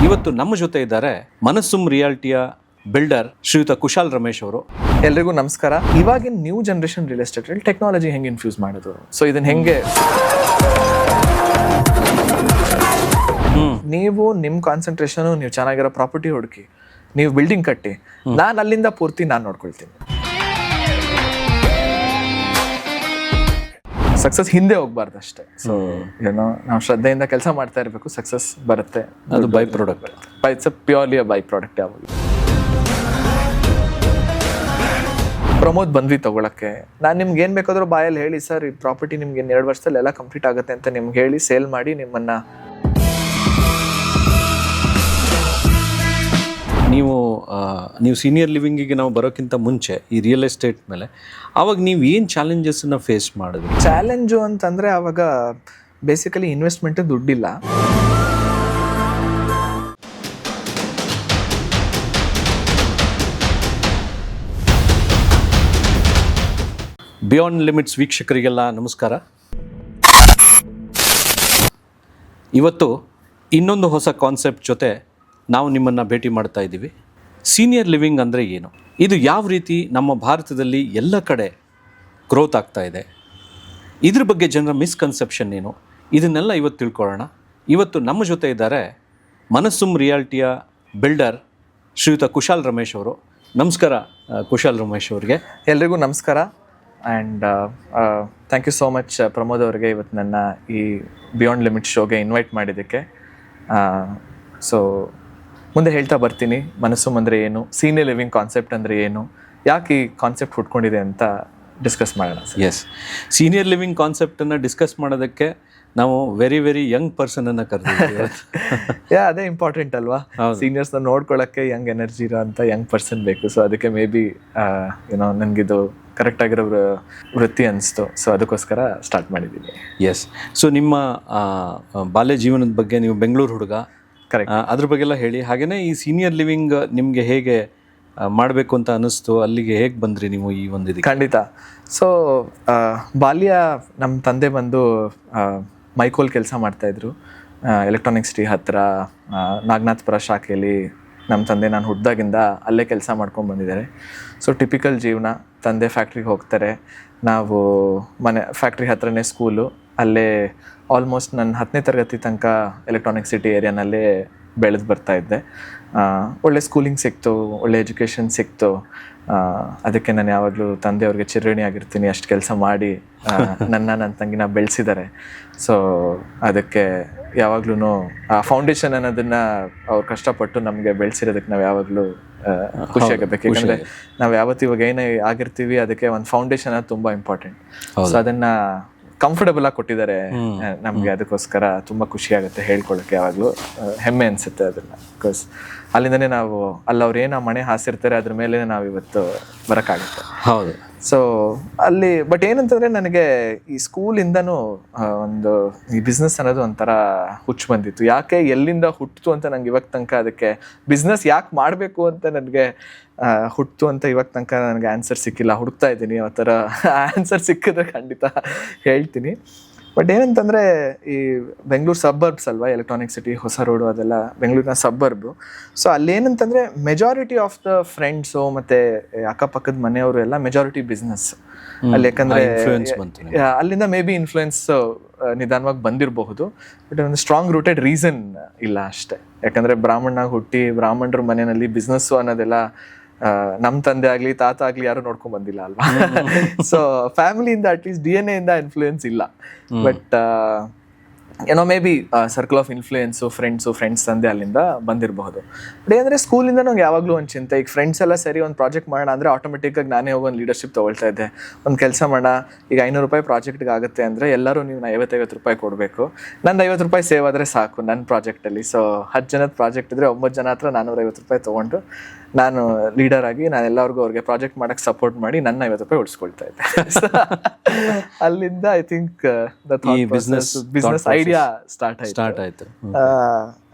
ಇವತ್ತು ನಮ್ಮ ಜೊತೆ ಇದ್ದಾರೆ ಮನಸ್ಸುಮ್ ರಿಯಾಲಿಟಿಯ ಬಿಲ್ಡರ್ ಶ್ರೀಯುತ ಕುಶಾಲ್ ರಮೇಶ್ ಅವರು. ಎಲ್ರಿಗೂ ನಮಸ್ಕಾರ. ಇವಾಗಿನ ನ್ಯೂ ಜನರೇಷನ್ ರಿಯಲ್ ಎಸ್ಟೇಟ್ ಅಲ್ಲಿ ಟೆಕ್ನಾಲಜಿ ಹೆಂಗೆ ಇನ್ಫ್ಯೂಸ್ ಮಾಡೋದು, ಸೊ ಇದನ್ನ ಹೆಂಗೆ ನೀವು ನಿಮ್ಮ ಕಾನ್ಸಂಟ್ರೇಷನ್, ನೀವು ಚೆನ್ನಾಗಿರೋ ಪ್ರಾಪರ್ಟಿ ಹುಡುಕಿ, ನೀವು ಬಿಲ್ಡಿಂಗ್ ಕಟ್ಟಿ, ನಾನು ಅಲ್ಲಿಂದ ಪೂರ್ತಿ ನಾನು ನೋಡ್ಕೊಳ್ತೀನಿ. ಸಕ್ಸಸ್ ಹಿಂದೆ ಹೋಗ್ಬಾರ್ದು ಅಷ್ಟೇ. ಸೊ ಏನೋ ನಾವು ಶ್ರದ್ಧೆಯಿಂದ ಕೆಲಸ ಮಾಡ್ತಾ ಇರಬೇಕು, ಸಕ್ಸಸ್ ಬರುತ್ತೆ. ಅದು by product, it's purely by product. ಯಾವಾಗ ಪ್ರಮೋದ್ ಬಂದ್ವಿ ತಗೊಳಕ್ಕೆ, ನಾನು ನಿಮ್ಗೆ ಏನು ಬೇಕಾದ್ರೂ ಬಾಯಲ್ಲಿ ಹೇಳಿ, ಸರ್ ಈ ಪ್ರಾಪರ್ಟಿ ನಿಮ್ಗೆ 2 ವರ್ಷದಲ್ಲಿ ಎಲ್ಲ ಕಂಪ್ಲೀಟ್ ಆಗುತ್ತೆ ಅಂತ ನಿಮ್ಗೆ ಹೇಳಿ ಸೇಲ್ ಮಾಡಿ ನಿಮ್ಮನ್ನ ನೀವು ಸೀನಿಯರ್ ಲಿವಿಂಗಿಗೆ ನಾವು ಬರೋಕ್ಕಿಂತ ಮುಂಚೆ ಈ ರಿಯಲ್ ಎಸ್ಟೇಟ್ ಮೇಲೆ ಆವಾಗ ನೀವು ಏನು ಚಾಲೆಂಜಸ್ನ ಫೇಸ್ ಮಾಡಿದ್ರಿ? ಚಾಲೆಂಜು ಅಂತಂದರೆ ಆವಾಗ ಬೇಸಿಕಲಿ ಇನ್ವೆಸ್ಟ್ಮೆಂಟ್ ದುಡ್ಡಿಲ್ಲ. ಬಿಯಾಂಡ್ ಲಿಮಿಟ್ಸ್ ವೀಕ್ಷಕರಿಗೆಲ್ಲ ನಮಸ್ಕಾರ. ಇವತ್ತು ಇನ್ನೊಂದು ಹೊಸ ಕಾನ್ಸೆಪ್ಟ್ ಜೊತೆ ನಾವು ನಿಮ್ಮನ್ನು ಭೇಟಿ ಮಾಡ್ತಾ ಇದ್ದೀವಿ. ಸೀನಿಯರ್ ಲಿವಿಂಗ್ ಅಂದರೆ ಏನು, ಇದು ಯಾವ ರೀತಿ ನಮ್ಮ ಭಾರತದಲ್ಲಿ ಎಲ್ಲ ಕಡೆ ಗ್ರೋತ್ ಆಗ್ತಾ ಇದೆ, ಇದ್ರ ಬಗ್ಗೆ ಜನರ ಮಿಸ್ಕನ್ಸೆಪ್ಷನ್ ಏನು, ಇದನ್ನೆಲ್ಲ ಇವತ್ತು ತಿಳ್ಕೊಳ್ಳೋಣ. ಇವತ್ತು ನಮ್ಮ ಜೊತೆ ಇದ್ದಾರೆ ಮನಸ್ಸುಮ್ ರಿಯಾಲಿಟಿಯ ಬಿಲ್ಡರ್ ಶ್ರೀಯುತ ಕುಶಾಲ್ ರಮೇಶ್ ಅವರು. ನಮಸ್ಕಾರ ಕುಶಾಲ್ ರಮೇಶ್ ಅವ್ರಿಗೆ. ಎಲ್ರಿಗೂ ನಮಸ್ಕಾರ. And thank you so much Pramod ಅವರಿಗೆ ಇವತ್ತು ನನ್ನ ಈ ಬಿಯಾಂಡ್ ಲಿಮಿಟ್ ಶೋಗೆ ಇನ್ವೈಟ್ ಮಾಡಿದ್ದಕ್ಕೆ. ಸೊ ಮುಂದೆ ಹೇಳ್ತಾ ಬರ್ತೀನಿ, ಮನಸ್ಸುಮ್ ಅಂದರೆ ಏನು, ಸೀನಿಯರ್ ಲಿವಿಂಗ್ ಕಾನ್ಸೆಪ್ಟ್ ಅಂದರೆ ಏನು, ಯಾಕೆ ಈ ಕಾನ್ಸೆಪ್ಟ್ ಹುಟ್ಕೊಂಡಿದೆ ಅಂತ ಡಿಸ್ಕಸ್ ಮಾಡೋಣ. ಎಸ್, ಸೀನಿಯರ್ ಲಿವಿಂಗ್ ಕಾನ್ಸೆಪ್ಟನ್ನು ಡಿಸ್ಕಸ್ ಮಾಡೋದಕ್ಕೆ ನಾವು ವೆರಿ ಯಂಗ್ ಪರ್ಸನನ್ನು ಕರೆದಿದ್ದೀವಿ. ಅದೇ ಇಂಪಾರ್ಟೆಂಟ್ ಅಲ್ವಾ, ಸೀನಿಯರ್ಸ್ನ ನೋಡ್ಕೊಳ್ಳೋಕ್ಕೆ ಯಂಗ್ ಎನರ್ಜಿ ಇರೋ ಅಂತ ಯಂಗ್ ಪರ್ಸನ್ ಬೇಕು. ಸೊ ಅದಕ್ಕೆ ಮೇ ಬಿ ಏನೋ ನನಗಿದು ಕರೆಕ್ಟ್ ಆಗಿರೋ ವೃತ್ತಿ ಅನಿಸ್ತು. ಸೊ ಅದಕ್ಕೋಸ್ಕರ ಸ್ಟಾರ್ಟ್ ಮಾಡಿದ್ದೀನಿ. ಎಸ್, ಸೊ ನಿಮ್ಮ ಬಾಲ್ಯ ಜೀವನದ ಬಗ್ಗೆ, ನೀವು ಬೆಂಗಳೂರು ಹುಡುಗ, ಕರೆಕ್ಟ್, ಅದ್ರ ಬಗ್ಗೆ ಎಲ್ಲ ಹೇಳಿ. ಹಾಗೆಯೇ ಈ ಸೀನಿಯರ್ ಲಿವಿಂಗ್ ನಿಮಗೆ ಹೇಗೆ ಮಾಡಬೇಕು ಅಂತ ಅನ್ನಿಸ್ತು, ಅಲ್ಲಿಗೆ ಹೇಗೆ ಬಂದ್ರಿ ನೀವು ಈ ಒಂದು ಇದಕ್ಕೆ? ಖಂಡಿತ. ಸೊ ಬಾಲ್ಯ ನಮ್ಮ ತಂದೆ ಬಂದು ಮೈಕೋಲ್ ಕೆಲಸ ಮಾಡ್ತಾಯಿದ್ರು, ಎಲೆಕ್ಟ್ರಾನಿಕ್ ಸಿಟಿ ಹತ್ತಿರ ನಾಗನಾಥಪುರ ಶಾಖೆಯಲ್ಲಿ. ನಮ್ಮ ತಂದೆ ನಾನು ಹುಟ್ಟಿದಾಗಿಂದ ಅಲ್ಲೇ ಕೆಲಸ ಮಾಡ್ಕೊಂಡು ಬಂದಿದ್ದಾರೆ. ಸೊ ಟಿಪಿಕಲ್ ಜೀವನ, ತಂದೆ ಫ್ಯಾಕ್ಟ್ರಿಗೆ ಹೋಗ್ತಾರೆ, ನಾವು ಮನೆ ಫ್ಯಾಕ್ಟ್ರಿ ಹತ್ರನೇ ಸ್ಕೂಲು, ಅಲ್ಲೇ ಆಲ್ಮೋಸ್ಟ್ ನನ್ನ 10ನೇ ತರಗತಿ ತನಕ ಎಲೆಕ್ಟ್ರಾನಿಕ್ ಸಿಟಿ ಏರಿಯಾನಲ್ಲೇ ಬೆಳೆದು ಬರ್ತಾಯಿದ್ದೆ. ಒಳ್ಳೆ ಸ್ಕೂಲಿಂಗ್ ಸಿಕ್ತು, ಒಳ್ಳೆ ಎಜುಕೇಷನ್ ಸಿಕ್ತು. ಅದಕ್ಕೆ ನಾನು ಯಾವಾಗಲೂ ತಂದೆಯವ್ರಿಗೆ ಚಿರಋಣಿ ಆಗಿರ್ತೀನಿ. ಅಷ್ಟು ಕೆಲಸ ಮಾಡಿ ನನ್ನ ತಂಗಿನ ಬೆಳೆಸಿದ್ದಾರೆ. ಸೊ ಅದಕ್ಕೆ ಯಾವಾಗ್ಲೂ ಆ ಫೌಂಡೇಶನ್ ಅನ್ನೋದನ್ನು ಅವ್ರು ಕಷ್ಟಪಟ್ಟು ನಮಗೆ ಬೆಳೆಸಿರೋದಕ್ಕೆ ನಾವು ಯಾವಾಗಲೂ ಖುಷಿಯಾಗಬೇಕು. ಯಾಕಂದರೆ ನಾವು ಯಾವತ್ತು ಇವಾಗ ಏನೇ ಆಗಿರ್ತೀವಿ ಅದಕ್ಕೆ ಒಂದು ಫೌಂಡೇಶನ್ ಅದು ತುಂಬ ಇಂಪಾರ್ಟೆಂಟ್. ಸೊ ಅದನ್ನು ಕಂಫರ್ಟಬಲ್ ಆಗಿ ಕೊಟ್ಟಿದ್ದಾರೆ ನಮಗೆ. ಅದಕ್ಕೋಸ್ಕರ ತುಂಬ ಖುಷಿ ಆಗುತ್ತೆ ಹೇಳ್ಕೊಳ್ಳೋಕ್ಕೆ, ಯಾವಾಗಲೂ ಹೆಮ್ಮೆ ಅನಿಸುತ್ತೆ ಅದನ್ನು. ಬಿಕಾಸ್ ಅಲ್ಲಿಂದನೇ ನಾವು ಅವ್ರು ಏನು ಮನೆ ಹಾಸಿರ್ತಾರೆ ಅದ್ರ ಮೇಲೆ ನಾವು ಇವತ್ತು ಬರೋಕ್ಕಾಗುತ್ತೆ. ಹೌದು. ಸೊ ಅಲ್ಲಿ ಬಟ್ ಏನಂತಂದರೆ ನನಗೆ ಈ ಸ್ಕೂಲಿಂದನೂ ಒಂದು ಈ ಬಿಸ್ನೆಸ್ ಅನ್ನೋದು ಒಂಥರ ಹುಚ್ಚು ಬಂದಿತ್ತು. ಯಾಕೆ ಎಲ್ಲಿಂದ ಹುಟ್ಟಿತು ಅಂತ ನಂಗೆ ಇವಾಗ ತನಕ, ಅದಕ್ಕೆ ಬಿಸ್ನೆಸ್ ಯಾಕೆ ಮಾಡಬೇಕು ಅಂತ ನನಗೆ ಹುಟ್ಟಿತು ಅಂತ ಇವಾಗ ತನಕ ನನಗೆ ಆನ್ಸರ್ ಸಿಕ್ಕಿಲ್ಲ. ಹುಡುಕ್ತಾ ಇದ್ದೀನಿ, ಆ ಥರ ಆನ್ಸರ್ ಸಿಕ್ಕಿದ್ರೆ ಖಂಡಿತ ಹೇಳ್ತೀನಿ. ಬಟ್ ಏನಂತಂದರೆ ಈ ಬೆಂಗಳೂರು ಸಬ್ಬರ್ಬ್ಸ್ ಅಲ್ವಾ, ಎಲೆಕ್ಟ್ರಾನಿಕ್ ಸಿಟಿ, ಹೊಸ ರೋಡು, ಅದೆಲ್ಲ ಬೆಂಗಳೂರಿನ ಸಬ್ಬರ್ಬು. ಸೊ ಅಲ್ಲೇನಂತಂದರೆ ಮೆಜಾರಿಟಿ ಆಫ್ ದ ಫ್ರೆಂಡ್ಸು ಮತ್ತು ಅಕ್ಕಪಕ್ಕದ ಮನೆಯವರು ಎಲ್ಲ ಮೆಜಾರಿಟಿ ಬಿಸ್ನೆಸ್ ಅಲ್ಲಿ. ಯಾಕಂದರೆ ಅಲ್ಲಿಂದ ಮೇ ಬಿ ಇನ್ಫ್ಲೂಯೆನ್ಸ್ ನಿಧಾನವಾಗಿ ಬಂದಿರಬಹುದು, ಬಟ್ ಒಂದು ಸ್ಟ್ರಾಂಗ್ ರೂಟೆಡ್ ರೀಸನ್ ಇಲ್ಲ ಅಷ್ಟೇ. ಯಾಕಂದರೆ ಬ್ರಾಹ್ಮಣನಾಗಿ ಹುಟ್ಟಿ ಬ್ರಾಹ್ಮಣರ ಮನೆಯಲ್ಲಿ ಬಿಸ್ನೆಸ್ಸು ಅನ್ನೋದೆಲ್ಲ ನಮ್ಮ ತಂದೆ ಆಗಲಿ ತಾತ ಆಗಲಿ ಯಾರು ನೋಡ್ಕೊಂಡ್ ಬಂದಿಲ್ಲ ಅಲ್ವಾ. ಸೊ ಫ್ಯಾಮಿಲಿಯಿಂದ ಅಟ್ಲೀಸ್ಟ್ DNA ಇಂದ ಇನ್ಫ್ಲೂಯೆನ್ಸ್ ಇಲ್ಲ. ಬಟ್ ಏನೋ may be circle of influence, friends ತಂದೆ ಅಲ್ಲಿಂದ ಬಂದಿರಬಹುದು. ಬಟ್ ಏನಂದರೆ ಸ್ಕೂಲಿಂದ ನಂಗೆ ಯಾವಾಗಲೂ ಒಂದು ಚಿಂತೆ, ಈಗ ಫ್ರೆಂಡ್ಸ್ ಎಲ್ಲ ಸರಿ ಒಂದು ಪ್ರಾಜೆಕ್ಟ್ ಮಾಡೋಣ ಅಂದರೆ ಆಟೋಮೆಟಿಕ್ಕಾಗಿ ನಾನೇ ಹೋಗಿ ಒಂದು ಲೀಡರ್ಶಿಪ್ ತೊಗೊಳ್ತಾ ಇದ್ದೆ. ಒಂದು ಕೆಲಸ ಮಾಡೋಣ, ಈಗ 500 ರೂಪಾಯಿ ಪ್ರಾಜೆಕ್ಟ್ಗೆ ಆಗುತ್ತೆ ಅಂದರೆ ಎಲ್ಲರೂ ನೀವು 50 ರೂಪಾಯಿ ಕೊಡಬೇಕು, ನಂದು 50 ರೂಪಾಯಿ ಸೇವ್ ಆದರೆ ಸಾಕು ನನ್ನ ಪ್ರಾಜೆಕ್ಟಲ್ಲಿ. ಸೊ 10 ಜನದ ಪ್ರಾಜೆಕ್ಟ್ ಇದ್ದರೆ 9 ಜನ ಹತ್ರ 450 ರೂಪಾಯಿ ತೊಗೊಂಡು ನಾನು ಲೀಡರ್ ಆಗಿ ನಾನು ಎಲ್ಲರಿಗೂ ಅವ್ರಿಗೆ ಪ್ರಾಜೆಕ್ಟ್ ಮಾಡೋಕ್ಕೆ ಸಪೋರ್ಟ್ ಮಾಡಿ ನನ್ನ 50 ರೂಪಾಯಿ ಉಳಿಸ್ಕೊಳ್ತಾ ಇದ್ದೆ. ಅಲ್ಲಿಂದ I think business idea start ಆಯಿತು.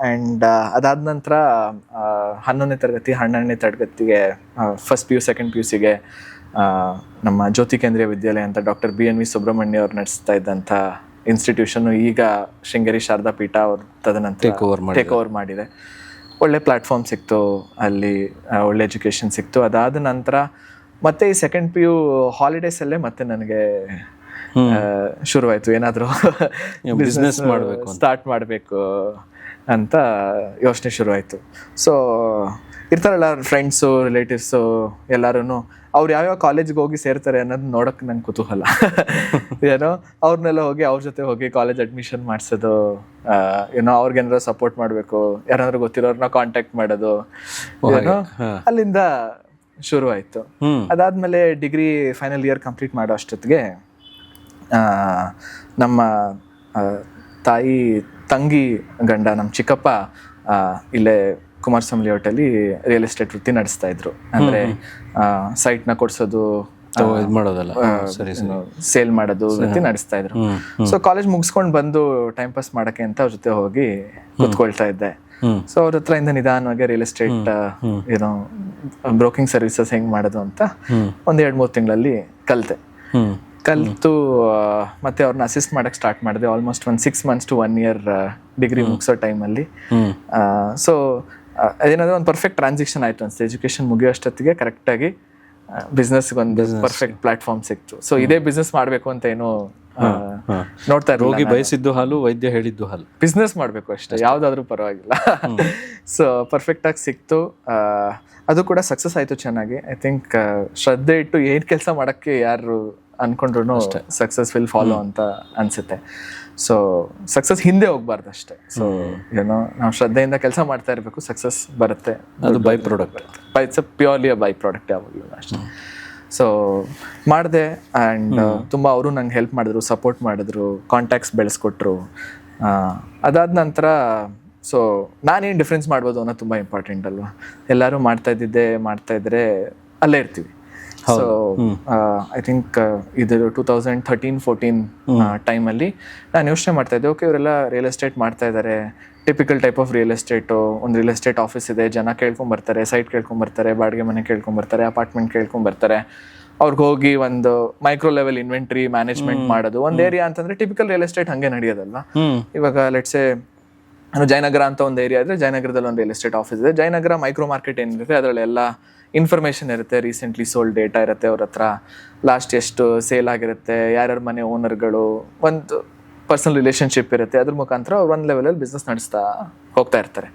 ಆ್ಯಂಡ್ ಅದಾದ ನಂತರ 11ನೇ ತರಗತಿ 12ನೇ ತರಗತಿಗೆ ಫಸ್ಟ್ PU ಸೆಕೆಂಡ್ PUCಗೆ ನಮ್ಮ ಜ್ಯೋತಿ ಕೇಂದ್ರೀಯ ವಿದ್ಯಾಲಯ ಅಂತ ಡಾಕ್ಟರ್ BNV ಸುಬ್ರಹ್ಮಣ್ಯ ಅವ್ರು ನಡೆಸ್ತಾ ಇದ್ದಂಥ ಇನ್ಸ್ಟಿಟ್ಯೂಷನ್ ಈಗ ಶೃಂಗೇರಿ ಶಾರದಾ ಪೀಠ ಅವ್ರು ತದನಂತರ ಟೇಕ್ ಓವರ್ ಮಾಡಿದೆ. ಒಳ್ಳೆ ಪ್ಲ್ಯಾಟ್ಫಾರ್ಮ್ ಸಿಕ್ತು ಅಲ್ಲಿ, ಒಳ್ಳೆ ಎಜುಕೇಷನ್ ಸಿಕ್ತು. ಅದಾದ ನಂತರ ಮತ್ತೆ ಈ ಸೆಕೆಂಡ್ PU ಹಾಲಿಡೇಸಲ್ಲೇ ಮತ್ತೆ ನನಗೆ ಶುರುವಾಯಿತು ಏನಾದರೂ ಬಿಸ್ನೆಸ್ ಮಾಡಬೇಕು, ಸ್ಟಾರ್ಟ್ ಮಾಡಬೇಕು ಅಂತ ಯೋಚನೆ ಶುರುವಾಯಿತು. ಸೊ ಇರ್ತಾರಲ್ಲ ಫ್ರೆಂಡ್ಸು, ರಿಲೇಟಿವ್ಸು ಎಲ್ಲರೂ, ಅವ್ರು ಯಾವ್ಯಾವ ಕಾಲೇಜ್ಗೆ ಹೋಗಿ ಸೇರ್ತಾರೆ ಅನ್ನೋದು ನೋಡೋಕೆ ನಂಗೆ ಕುತೂಹಲ. ಏನೋ ಅವ್ರನ್ನೆಲ್ಲ ಹೋಗಿ ಅವ್ರ ಜೊತೆ ಹೋಗಿ ಕಾಲೇಜ್ ಅಡ್ಮಿಷನ್ ಮಾಡಿಸೋದು, ಏನೋ ಅವ್ರಿಗೇನಾದ್ರು ಸಪೋರ್ಟ್ ಮಾಡಬೇಕು, ಯಾರಾದ್ರೂ ಗೊತ್ತಿರೋರ್ನ ಕಾಂಟ್ಯಾಕ್ಟ್ ಮಾಡೋದು, ಏನೋ ಅಲ್ಲಿಂದ ಶುರುವಾಯಿತು. ಅದಾದ್ಮೇಲೆ ಡಿಗ್ರಿ ಫೈನಲ್ ಇಯರ್ ಕಂಪ್ಲೀಟ್ ಮಾಡೋ ಅಷ್ಟೊತ್ತಿಗೆ ನಮ್ಮ ತಾಯಿ ತಂಗಿ ಗಂಡ ನಮ್ಮ ಚಿಕ್ಕಪ್ಪ ಇಲ್ಲೇ ಕುಮಾರಸ್ವಾಮಿ ಲೇಔಟಲ್ಲಿ ರಿಯಲ್ ಎಸ್ಟೇಟ್ ವೃತ್ತಿ ನಡೆಸ್ತಾ ಇದ್ರು. ಅಂದ್ರೆ ಸೈಟ್ನ ಕೊಡ್ಸೋದು, ಸೇಲ್ ಮಾಡೋದು ವೃತ್ತಿ ನಡೆಸ್ತಾ ಇದ್ರು. ಸೊ ಕಾಲೇಜ್ ಮುಗಿಸ್ಕೊಂಡು ಬಂದು ಟೈಮ್ ಪಾಸ್ ಮಾಡಕ್ಕೆ ಅಂತ ಅವ್ರ ಜೊತೆ ಹೋಗಿ ಕುತ್ಕೊಳ್ತಾ ಇದ್ದೆ. ಸೊ ಅವ್ರ ಹತ್ರ ಇಂದ ನಿಧಾನವಾಗಿ ರಿಯಲ್ ಎಸ್ಟೇಟ್ ಏನೋ ಬ್ರೋಕಿಂಗ್ ಸರ್ವಿಸಸ್ ಹೆಂಗ್ ಮಾಡೋದು ಅಂತ 1-2-3 ತಿಂಗಳಲ್ಲಿ ಕಲ್ತು ಮತ್ತೆ ಅವ್ರನ್ನ ಅಸಿಸ್ಟ್ ಮಾಡಕ್ ಸ್ಟಾರ್ಟ್ ಮಾಡಿದೆ. Almost 6 months to 1 year degree ಮುಗಿಸೋ ಟೈಮಲ್ಲಿ. ಸೊ ಅದೇನಾದ್ರೆ ಒಂದು ಪರ್ಫೆಕ್ಟ್ ಟ್ರಾನ್ಸಿಕ್ಷನ್ ಆಯ್ತು ಅನ್ಸುತ್ತೆ. ಎಜುಕೇಶನ್ ಮುಗಿಯೋ ಅಷ್ಟೊತ್ತಿಗೆ ಕರೆಕ್ಟಾಗಿ ಬಿಸ್ನೆಸ್ಗೆ ಒಂದು ಪರ್ಫೆಕ್ಟ್ ಪ್ಲಾಟ್ಫಾರ್ಮ್ ಸಿಕ್ತು. ಸೊ ಇದೇ ಬಿಸ್ನೆಸ್ ಮಾಡಬೇಕು ಅಂತ ಏನು ನೋಡ್ತಾ ಇರೋ, ರೋಗಿ ಬಯಸಿದ್ದು ಹಾಲು, ವೈದ್ಯ ಹೇಳಿದ್ದು ಹಾಲು, ಬಿಸ್ನೆಸ್ ಮಾಡಬೇಕು ಅಷ್ಟೇ, ಯಾವ್ದಾದ್ರೂ ಪರವಾಗಿಲ್ಲ. ಸೊ ಪರ್ಫೆಕ್ಟ್ ಆಗಿ ಸಿಕ್ತು. ಅದು ಕೂಡ ಸಕ್ಸಸ್ ಆಯ್ತು ಚೆನ್ನಾಗಿ. ಐ ಥಿಂಕ್ ಶ್ರದ್ಧೆ ಇಟ್ಟು ಏನ್ ಕೆಲಸ ಮಾಡಕ್ಕೆ ಯಾರು ಅನ್ಕೊಂಡ್ರು ಸಕ್ಸಸ್ ವಿಲ್ ಫಾಲೋ ಅಂತ ಅನ್ಸುತ್ತೆ. ಸೊ ಸಕ್ಸಸ್ ಹಿಂದೆ ಹೋಗ್ಬಾರ್ದು ಅಷ್ಟೇ. ಸೊ ಏನೋ ನಾವು ಶ್ರದ್ಧೆಯಿಂದ ಕೆಲಸ ಮಾಡ್ತಾ ಇರಬೇಕು, ಸಕ್ಸಸ್ ಬರುತ್ತೆ. ಅದು by product, it's purely by product ಯಾವಾಗಲೂ ಅಷ್ಟೇ. ಸೊ ಮಾಡಿದೆ ಆ್ಯಂಡ್ ತುಂಬ ಅವರು ನಂಗೆ ಹೆಲ್ಪ್ ಮಾಡಿದ್ರು, ಸಪೋರ್ಟ್ ಮಾಡಿದ್ರು, ಕಾಂಟ್ಯಾಕ್ಟ್ಸ್ ಬೆಳೆಸ್ಕೊಟ್ರು. ಅದಾದ ನಂತರ ಸೊ ನಾನೇನು ಡಿಫ್ರೆನ್ಸ್ ಮಾಡ್ಬೋದು ಅನ್ನೋದು ತುಂಬ ಇಂಪಾರ್ಟೆಂಟ್ ಅಲ್ವಾ. ಎಲ್ಲರೂ ಮಾಡ್ತಾ ಇದ್ರೆ ಅಲ್ಲೇ ಇರ್ತೀವಿ. ಸೊ ಐ ಥಿಂಕ್ ಇದು 2013-14 ಟೈಮಲ್ಲಿ ನಾನು ಯೋಚನೆ ಮಾಡ್ತಾ ಇದ್ದೆ, ಓಕೆ ಇವರೆಲ್ಲ ರಿಯಲ್ ಎಸ್ಟೇಟ್ ಮಾಡ್ತಾ ಇದ್ದಾರೆ, typical type of real estate. ಒಂದು ರಿಯಲ್ ಎಸ್ಟೇಟ್ ಆಫೀಸ್ ಇದೆ, ಜನ ಕೇಳ್ಕೊಂಬರ್ತಾರೆ, ಸೈಟ್ ಕೇಳ್ಕೊಂಬರ್ತಾರೆ, ಬಾಡಿಗೆ ಮನೆ ಕೇಳ್ಕೊಂಬರ್ತಾರೆ, ಅಪಾರ್ಟ್ಮೆಂಟ್ ಕೇಳ್ಕೊಂಬರ್ತಾರೆ. ಅವ್ರಿಗೆ ಹೋಗಿ ಒಂದು ಮೈಕ್ರೋ ಲೆವೆಲ್ ಇನ್ವೆಂಟ್ರಿ ಮ್ಯಾನೇಜ್ಮೆಂಟ್ ಮಾಡೋದು. ಒಂದು ಏರಿಯಾ ಅಂತಂದ್ರೆ ಟಿಪಿಕಲ್ ರಿಯಲ್ ಎಸ್ಟೇಟ್ ಹಂಗೆ ನಡೆಯೋದಲ್ವಾ. ಇವಾಗ ಲೆಟ್ಸೆ ಜಯನಗರ ಅಂತ ಒಂದು ಏರಿಯಾ ಇದ್ರೆ, ಜಯನಗರದಲ್ಲಿ ಒಂದು ರಿಯಲ್ ಎಸ್ಟೇಟ್ ಆಫೀಸ್ ಇದೆ. ಜಯನಗರ ಮೈಕ್ರೋ ಮಾರ್ಕೆಟ್ ಏನಿರುತ್ತೆ ಅದರಲ್ಲಿ ಎಲ್ಲ ಇನ್ಫಾರ್ಮೇಷನ್ ಇರುತ್ತೆ, ರೀಸೆಂಟ್ಲಿ ಸೋಲ್ಡ್ ಡೇಟಾ ಇರುತ್ತೆ, ಅವ್ರ ಹತ್ರ ಲಾಸ್ಟ್ ಎಷ್ಟು ಸೇಲ್ ಆಗಿರುತ್ತೆ, ಯಾರ್ಯಾರ ಮನೆ ಓನರ್ಗಳು, ಒಂದು ಪರ್ಸನಲ್ ರಿಲೇಶನ್ಶಿಪ್ ಇರುತ್ತೆ. ಅದ್ರ ಮುಖಾಂತರ ಅವ್ರು ಒಂದು ಲೆವೆಲಲ್ಲಿ ಬಿಸ್ನೆಸ್ ನಡೆಸ್ತಾ ಹೋಗ್ತಾ ಇರ್ತಾರೆ.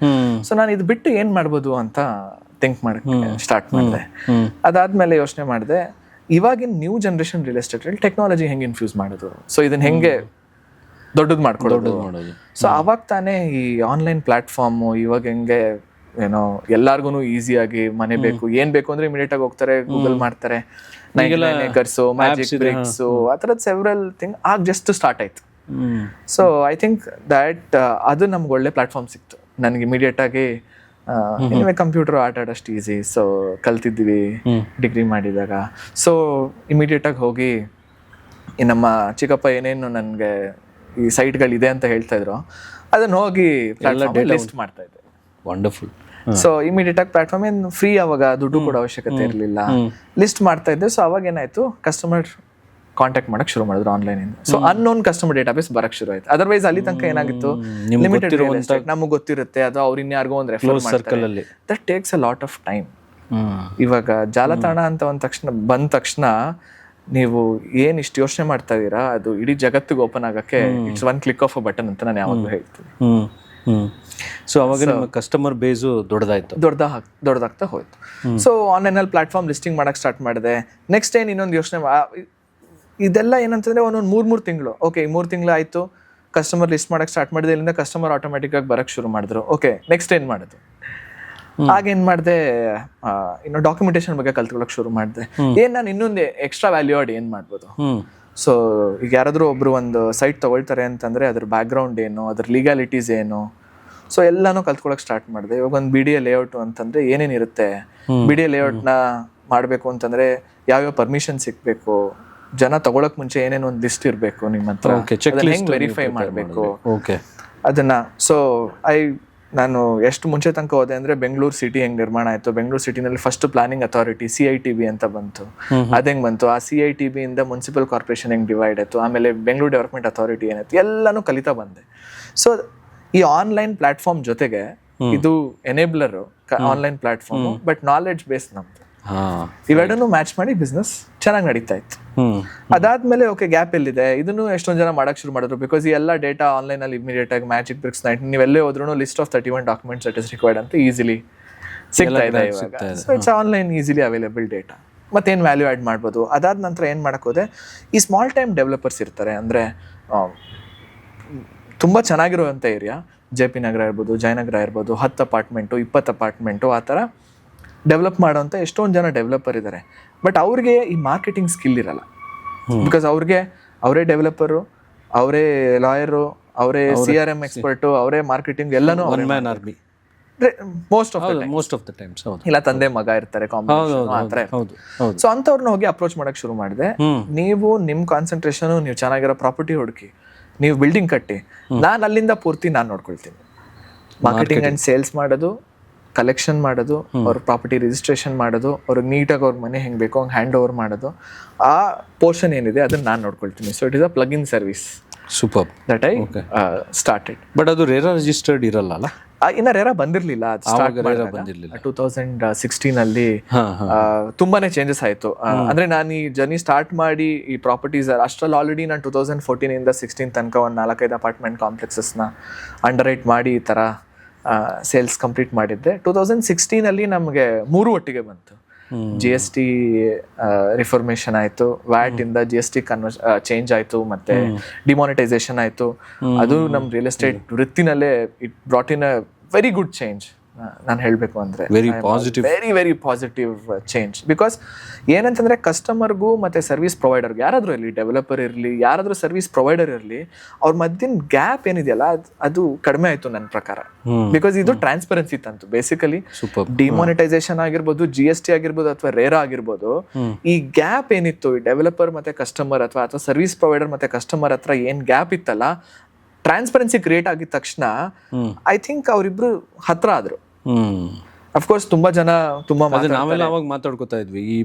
ಸೊ ನಾನು ಇದು ಬಿಟ್ಟು ಏನ್ ಮಾಡ್ಬೋದು ಅಂತ ಥಿಂಕ್ ಮಾಡಕ್ಕೆ ಸ್ಟಾರ್ಟ್ ಮಾಡಿದೆ. ಅದಾದ್ಮೇಲೆ ಯೋಚನೆ ಮಾಡಿದೆ, ಇವಾಗಿನ ನ್ಯೂ ಜನರೇಷನ್ ರಿಯಲ್ ಎಸ್ಟೇಟ್ ಅಲ್ಲಿ ಟೆಕ್ನಾಲಜಿ ಹೆಂಗೆ ಇನ್ಫ್ಯೂಸ್ ಮಾಡೋದು, ಸೊ ಇದನ್ನ ಹೆಂಗೆ ದೊಡ್ಡದು ಮಾಡ್ಕೊಳ್ಳೋದು. ಸೊ ಅವಾಗ ತಾನೇ ಈ ಆನ್ಲೈನ್ ಪ್ಲಾಟ್ಫಾರ್ಮು ಇವಾಗ ಹೆಂಗೆ ಏನೋ ಎಲ್ಲಾರ್ಗು ಈಸಿಯಾಗಿ ಮನೆ ಬೇಕು, ಏನ್ ಬೇಕು ಅಂದ್ರೆ ಇಮಿಡಿಯೇಟ್ ಆಗಿ ಹೋಗ್ತಾರೆ, ಗೂಗಲ್ ಮಾಡ್ತಾರೆ, ಕರ್ಸು, ಮ್ಯಾಜಿಕ್ ಬ್ರಿಕ್ಸ್, ಆ ಥರದ್ದು ಸೆವ್ರಲ್ ಥಿಂಗ್ ಆಗ ಜಸ್ಟ್ ಸ್ಟಾರ್ಟ್ ಆಯ್ತು. ಸೊ ಐ ಥಿಂಕ್ ದ್ಯಾಟ್ ಅದು ನಮ್ಗೆ ಒಳ್ಳೆ ಪ್ಲಾಟ್ಫಾರ್ಮ್ ಸಿಕ್ತು ನನಗೆ ಇಮಿಡಿಯೇಟ್ ಆಗಿ. ಕಂಪ್ಯೂಟರ್ ಆಟಾಡೋಷ್ಟು ಈಸಿ. ಸೊ ಕಲ್ತಿದ್ವಿ ಡಿಗ್ರಿ ಮಾಡಿದಾಗ. ಸೊ ಇಮಿಡಿಯೇಟ್ ಆಗಿ ಹೋಗಿ ನಮ್ಮ ಚಿಕ್ಕಪ್ಪ ಏನೇನು ನನಗೆ ಈ ಸೈಟ್ಗಳಿದೆ ಅಂತ ಹೇಳ್ತಾ ಇದ್ರು ಅದನ್ನ ಹೋಗಿ ಲಿಸ್ಟ್ ಮಾಡ್ತಾ ಇದ್ದೆ. ವಂಡರ್ಫುಲ್. ಸೊ ಇಮಿಡಿಯೇಟ್ ಆಗಿ ಪ್ಲಾಟ್ಫಾರ್ಮ್ ಏನು ಫ್ರೀ, ಅವಾಗ ದುಡ್ಡು ಕೊಡೋ ಅವಶ್ಯಕತೆ ಇರಲಿಲ್ಲ, ಲಿಸ್ಟ್ ಮಾಡ್ತಾ ಇದ್ದೆ. ಸೊ ಅವಾಗ ಏನಾಯ್ತು, ಕಸ್ಟಮರ್ ಕಾಂಟ್ಯಾಕ್ಟ್ ಮಾಡಕ್ ಶುರು ಮಾಡಿದ್ರು ಆನ್ಲೈನ್ ಇಂದ. ಸೊ ಅನ್ನೋನ್ ಕಸ್ಟಮರ್ ಡೇಟಾಬೇಸ್ ಬರಕ್ ಶುರು ಆಯ್ತು. ಅದರ್ವೈಸ್ ಅಲ್ಲಿ ತನಕ ಏನಾಗಿತ್ತು, ಲಿಮಿಟೆಡ್ ನಮಗೆ ಗೊತ್ತಿರುತ್ತೆ, ಅದು ಅವ್ರ ಇನ್ಯಾರಿಗೋ ಒಂದು ರೆಫರ್ ಮಾಡ್ತಾರೆ. That takes a lot of time. ಇವಾಗ ಜಾಲತಾಣ ಅಂತ ಬಂದ ತಕ್ಷಣ ನೀವು ಏನ್ ಇಷ್ಟು ಯೋಚನೆ ಮಾಡ್ತಾ ಇದೀರಾ, ಅದು ಇಡೀ ಜಗತ್ತಿಗೆ ಓಪನ್ ಆಗಕ್ಕೆ it's one click of a button ಅಂತ ನಾನು ಯಾವಾಗಲೂ ಹೇಳ್ತೀನಿ. ಸೊ ಅವಾಗ ನಿಮ್ಮ ಕಸ್ಟಮರ್ ಬೇಸು ದೊಡ್ಡದಾಗ್ತಾ ಹೋಯ್ತು. ಸೊ ಆನ್ಲೈನಲ್ಲಿ ಪ್ಲಾಟ್ಫಾರ್ಮ್ ಲಿಸ್ಟಿಂಗ್ ಮಾಡಕ್ ಸ್ಟಾರ್ಟ್ ಮಾಡಿದೆ. ನೆಕ್ಸ್ಟ್ ಏನ್ ಇನ್ನೊಂದು ಯೋಚನೆ, ಇದೆಲ್ಲ ಏನಂತಂದ್ರೆ ಒಂದೊಂದು 3 ತಿಂಗಳು. ಓಕೆ, ಈ 3 ತಿಂಗಳು ಆಯ್ತು, ಕಸ್ಟಮರ್ ಲಿಸ್ಟ್ ಮಾಡಕ್ ಸ್ಟಾರ್ಟ್ ಮಾಡಿದೆ. ಇಲ್ಲಿಂದ ಕಸ್ಟಮರ್ ಆಟೋಮೆಟಿಕ್ ಆಗಿ ಬರಕ್ ಶುರು ಮಾಡಿದ್ರು. ಓಕೆ, ನೆಕ್ಸ್ಟ್ ಏನ್ ಮಾಡೋದು? ಆಗೇನ್ ಮಾಡಿದೆ, ಇನ್ನು ಡಾಕ್ಯುಮೆಂಟೇಶನ್ ಬಗ್ಗೆ ಕಲ್ತ್ಕೊಳಕ್ ಶುರು ಮಾಡಿದೆ. ನಾನು ಇನ್ನೊಂದು ಎಕ್ಸ್ಟ್ರಾ ವ್ಯಾಲ್ಯೂ ಆಡ್ ಏನ್ ಮಾಡ್ಬೋದು. ಸೊ ಈಗ ಯಾರಾದ್ರೂ ಒಬ್ರು ಒಂದು ಸೈಟ್ ತಗೊಳ್ತಾರೆ ಅಂತಂದ್ರೆ ಅದ್ರ ಬ್ಯಾಕ್ ಗ್ರೌಂಡ್ ಏನು, ಅದ್ರ ಲೀಗಾಲಿಟೀಸ್ ಏನು, ಸೊ ಎಲ್ಲಾನು ಕಲ್ತ್ಕೊಳಕ್ ಸ್ಟಾರ್ಟ್ ಮಾಡಿದೆ. ಇವಾಗ ಒಂದು BDA ಲೇಔಟ್ ಅಂತಂದ್ರೆ ಏನೇನಿರುತ್ತೆ, BDA ಲೇಔಟ್ ನ ಮಾಡ್ಬೇಕು ಅಂತಂದ್ರೆ ಯಾವ್ಯಾವ ಪರ್ಮಿಷನ್ ಸಿಗ್ಬೇಕು, ಜನ ತಗೊಳಕ್ ಮುಂಚೆ ಏನೇನೋ ಒಂದು ಲಿಸ್ಟ್ ಇರ್ಬೇಕು ನಿಮ್ಮ ಹತ್ರ, ಹೆಂಗ್ ವೆರಿಫೈ ಮಾಡ್ಬೇಕು ಅದನ್ನ. ಸೊ ನಾನು ಎಷ್ಟು ಮುಂಚೆ ತನಕ ಹೋದೆ ಅಂದ್ರೆ ಬೆಂಗಳೂರು ಸಿಟಿ ಹೆಂಗ್ ನಿರ್ಮಾಣ ಆಯ್ತು, ಬೆಂಗಳೂರು ಸಿಟಿನಲ್ಲಿ ಫಸ್ಟ್ ಪ್ಲಾನಿಂಗ್ ಅಥಾರಿಟಿ CITB ಅಂತ ಬಂತು, ಅದೇಂಗ್ ಬಂತು, ಆ CITB ಇಂದ ಮುನ್ಸಿಪಲ್ ಕಾರ್ಪೊರೇಷನ್ ಹೆಂಗ್ ಡಿವೈಡ್ ಆಯ್ತು, ಆಮೇಲೆ ಬೆಂಗಳೂರು ಡೆವಲಪ್ಮೆಂಟ್ ಅಥಾರಿಟಿ ಏನಾಯ್ತು, ಎಲ್ಲಾನು ಕಲಿತಾ ಬಂದೆ. ಸೊ ಈ ಆನ್ಲೈನ್ ಪ್ಲಾಟ್ಫಾರ್ಮ್ ಜೊತೆಗೆ ಇದು enabler online platform, but knowledge base ನಮ್ದು. ಹಾಂ ಇವೆರಡನ್ನು ಮ್ಯಾಚ್ ಮಾಡಿ ಬಿಸ್ನೆಸ್ ಚೆನ್ನಾಗಿ ನಡೀತಾ ಇತ್ತು. ಅದಾದ್ಮೇಲೆ ಓಕೆ ಗ್ಯಾಪ್ ಎಲ್ಲಿದೆ, ಇದನ್ನು ಎಷ್ಟೊಂದು ಜನ ಮಾಡಕ್ ಶುರು ಮಾಡಿದ್ರು. ಬಿಕಾಸ್ ಈ ಎಲ್ಲ ಡೇಟಾ ಆನ್ಲೈನ್ ಅಲ್ಲಿ ಇಮಿಡಿಯೇಟ್ ಆಗಿ ಮ್ಯಾಜಿಕ್ ಬ್ರಿಕ್ಸ್ ನೀವೆಲ್ಲೇ ಹೋದ್ರೂ list of 31 documents that is required ಅಂತ ಈಸಿಲಿ ಸಿಗ್ತಾ ಇದೆ ಇವಾಗ. So it's online easily available data. ಮತ್ತೇನು ವ್ಯಾಲ್ಯೂ ಆ್ಯಡ್ ಮಾಡ್ಬೋದು. ಅದಾದ ನಂತರ ಏನು ಮಾಡಕ್ ಹೋದೆ, ಈ ಸ್ಮಾಲ್ ಟೈಮ್ ಡೆವಲಪರ್ಸ್ ಇರ್ತಾರೆ, ಅಂದರೆ ತುಂಬ ಚೆನ್ನಾಗಿರುವಂಥ ಏರಿಯಾ, JP ನಗರ ಇರ್ಬೋದು, ಜಯನಗರ ಇರ್ಬೋದು, 10 ಅಪಾರ್ಟ್ಮೆಂಟು 20 ಅಪಾರ್ಟ್ಮೆಂಟು ಆ ಥರ ಡೆವಲಪ್ ಮಾಡೋಂಥ ಎಷ್ಟೊಂದು ಜನ ಡೆವಲಪರ್ ಇದ್ದಾರೆ. ಬಟ್ ಅವ್ರಿಗೆ ಈ ಮಾರ್ಕೆಟಿಂಗ್ ಸ್ಕಿಲ್ ಇರಲ್ಲ. ಬಿಕಾಸ್ ಅವ್ರಿಗೆ ಅವರೇ ಡೆವಲಪರು, ಅವರೇ ಲಾಯರು, ಅವರೇ CRM ಎಕ್ಸ್ಪರ್ಟು, ಅವರೇ ಮಾರ್ಕೆಟಿಂಗ್ ಎಲ್ಲನೂ army most of the times. ಇಲ್ಲ ತಂದೆ ಮಗ ಇರ್ತಾರೆ, ಕಾಂಬಿನೇಷನ್ ಆ ಥರ. ಸೊ ಅಂಥವ್ರನ್ನ ಹೋಗಿ ಅಪ್ರೋಚ್ ಮಾಡಕ್ ಶುರು ಮಾಡಿದೆ. ನೀವು ನಿಮ್ಮ ಕಾನ್ಸಂಟ್ರೇಷನ್, ನೀವು ಚೆನ್ನಾಗಿರೋ ಪ್ರಾಪರ್ಟಿ ಹುಡುಕಿ, ನೀವು ಬಿಲ್ಡಿಂಗ್ ಕಟ್ಟಿ, ನಾನು ಅಲ್ಲಿಂದ ಪೂರ್ತಿ ನಾನು ನೋಡ್ಕೊಳ್ತೀನಿ. ಮಾರ್ಕೆಟಿಂಗ್ ಆ್ಯಂಡ್ ಸೇಲ್ಸ್ ಮಾಡೋದು, ಕಲೆಕ್ಷನ್ ಮಾಡೋದು, ಅವ್ರ ಪ್ರಾಪರ್ಟಿ ರಿಜಿಸ್ಟ್ರೇಷನ್ ಮಾಡೋದು, ಅವ್ರಿಗೆ ನೀಟಾಗಿ ಅವ್ರ ಮನೆ ಹೆಂಗೆ ಬೇಕೋ ಹಂಗೆ ಹ್ಯಾಂಡ್ ಓವರ್ ಮಾಡೋದು, ಆ ಪೋರ್ಷನ್ ಏನಿದೆ ಅದನ್ನ ನಾನು ನೋಡ್ಕೊಳ್ತೀನಿ. So it is a plug in service super that I started. But ಅದು ರೇರಾ ರಿಜಿಸ್ಟರ್ಡ್ ಇರಲ್ಲ, ಇನ್ನ ರೇರಾ ಬಂದಿರ್ಲಿಲ್ಲ. 2016 ಅಲ್ಲಿ ತುಂಬಾನೇ ಚೇಂಜಸ್ ಆಯ್ತು. ಅಂದ್ರೆ ನಾನು ಈ ಜರ್ನಿ ಸ್ಟಾರ್ಟ್ ಮಾಡಿ ಈ ಪ್ರಾಪರ್ಟೀಸ್ ಅಷ್ಟ್ರಲ್ಲಿ ಆಲ್ರೆಡಿ ನಾನು 2014 ಇಂದ 16 ತನಕ ಒಂದು 4-5 ಅಪಾರ್ಟ್ಮೆಂಟ್ ಕಾಂಪ್ಲೆಕ್ಸಸ್ನ ಅಂಡರ್ ರೈಟ್ ಮಾಡಿ ಈ ತರ ಸೇಲ್ಸ್ ಕಂಪ್ಲೀಟ್ ಮಾಡಿದ್ದೆ. 2016 ಅಲ್ಲಿ ನಮಗೆ 3 ಒಟ್ಟಿಗೆ ಬಂತು. GST ರಿಫಾರ್ಮೇಶನ್ ಆಯ್ತು, ವ್ಯಾಟ್ ಇಂದ GST ಚೇಂಜ್ ಆಯ್ತು, ಮತ್ತೆ ಡಿಮಾನಿಟೈಸೇಷನ್ ಆಯ್ತು. ಅದು ನಮ್ಮ ರಿಯಲ್ ಎಸ್ಟೇಟ್ ವೃತ್ತಿನಲ್ಲೇ it brought in a very good change. ನಾನು ಹೇಳಬೇಕು ಅಂದರೆ ವೆರಿ ಪಾಸಿಟಿವ್ ಚೇಂಜ್. ಬಿಕಾಸ್ ಏನಂತಂದರೆ ಕಸ್ಟಮರ್ಗೂ ಮತ್ತು ಸರ್ವಿಸ್ ಪ್ರೊವೈಡರ್ಗೂ, ಯಾರಾದರೂ ಇರಲಿ, ಡೆವಲಪರ್ ಇರಲಿ, ಯಾರಾದರೂ ಸರ್ವಿಸ್ ಪ್ರೊವೈಡರ್ ಇರಲಿ, ಅವ್ರ ಮಧ್ಯೆ ಗ್ಯಾಪ್ ಏನಿದೆಯಲ್ಲ ಅದು ಕಡಿಮೆ ಆಯಿತು ನನ್ನ ಪ್ರಕಾರ. ಬಿಕಾಸ್ ಇದು ಟ್ರಾನ್ಸ್ಪರೆನ್ಸಿ ತಂತು. ಬೇಸಿಕಲಿ ಡಿಮಾನಿಟೈಸೇಷನ್ ಆಗಿರ್ಬೋದು, GST ಆಗಿರ್ಬೋದು, ಅಥವಾ ರೇರಾ ಆಗಿರ್ಬೋದು, ಈ ಗ್ಯಾಪ್ ಏನಿತ್ತು ಈ ಡೆವಲಪರ್ ಮತ್ತು ಕಸ್ಟಮರ್ ಅಥವಾ ಸರ್ವಿಸ್ ಪ್ರೊವೈಡರ್ ಮತ್ತು ಕಸ್ಟಮರ್ ಹತ್ರ ಏನು ಗ್ಯಾಪ್ ಇತ್ತಲ್ಲ, ಟ್ರಾನ್ಸ್ಪರೆನ್ಸಿ ಕ್ರಿಯೇಟ್ ಆಗಿದ ತಕ್ಷಣ ಐ ಥಿಂಕ್ ಅವರಿಬ್ರು ಹತ್ರ ಆದ್ರು. ಅಫ್ಕೋರ್ಸ್ ತುಂಬಾ ಜನ ನಾವೆಲ್ಲ ಅವಾಗ ಮಾತಾಡ್ಕೊತಾ ಇದ್ವಿ. ಈ